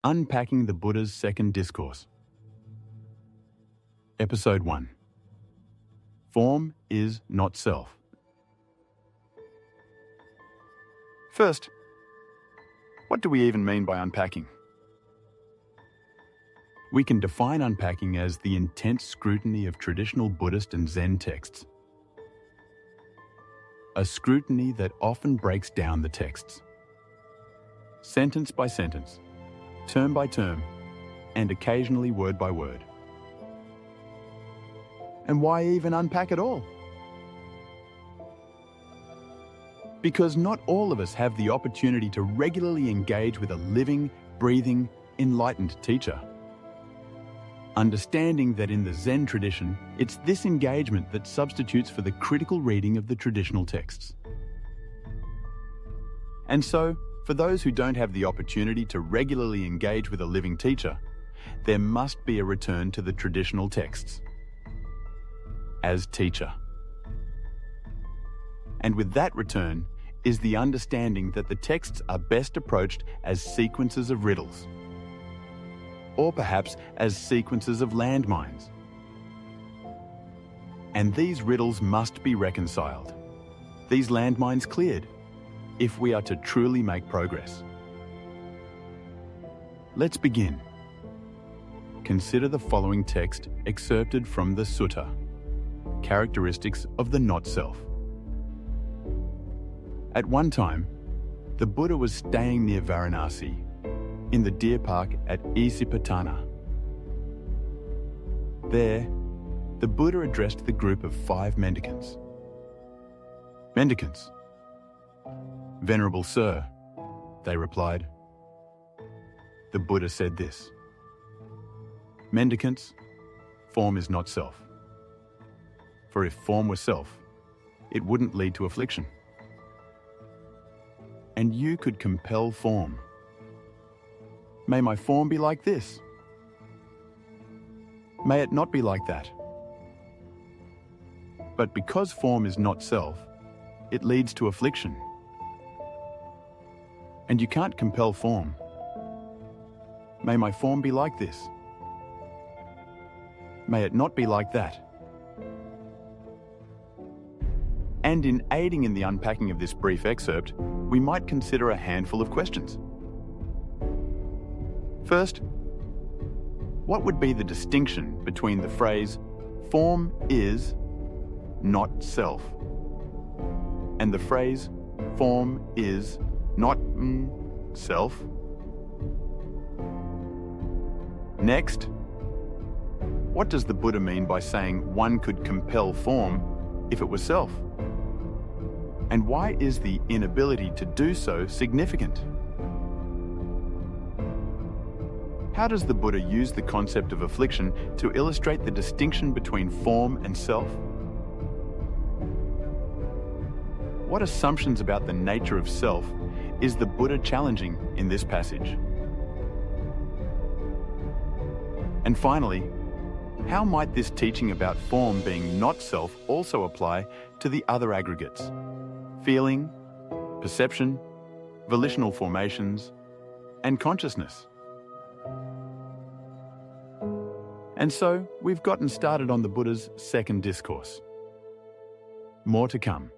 Unpacking the Buddha's Second Discourse. Episode 1. Form is not self. First, what do we even mean by unpacking? We can define unpacking as the intense scrutiny of traditional Buddhist and Zen texts. A scrutiny that often breaks down the texts, sentence by sentence, term by term, and occasionally word by word. And why even unpack at all? Because not all of us have the opportunity to regularly engage with a living, breathing, enlightened teacher. Understanding that in the Zen tradition, it's this engagement that substitutes for the critical reading of the traditional texts. And so, for those who don't have the opportunity to regularly engage with a living teacher, there must be a return to the traditional texts as teacher. And with that return is the understanding that the texts are best approached as sequences of riddles, or perhaps as sequences of landmines. And these riddles must be reconciled, these landmines cleared, if we are to truly make progress. Let's begin. Consider the following text excerpted from the Sutta, Characteristics of the Not-Self. At one time, the Buddha was staying near Varanasi, in the deer park at Isipatana. There, the Buddha addressed the group of 5 mendicants. "Mendicants, Venerable Sir," they replied. The Buddha said this: "Mendicants, form is not self. For if form were self, it wouldn't lead to affliction. And you could compel form. May my form be like this. May it not be like that. But because form is not self, it leads to affliction. And you can't compel form. May my form be like this. May it not be like that." And in aiding in the unpacking of this brief excerpt, we might consider a handful of questions. First, what would be the distinction between the phrase "form is not self" and the phrase "form is not self"? Next, what does the Buddha mean by saying one could compel form if it was self? And why is the inability to do so significant? How does the Buddha use the concept of affliction to illustrate the distinction between form and self? What assumptions about the nature of self is the Buddha challenging in this passage? And finally, how might this teaching about form being not self also apply to the other aggregates: feeling, perception, volitional formations, and consciousness? And so, we've gotten started on the Buddha's second discourse. More to come.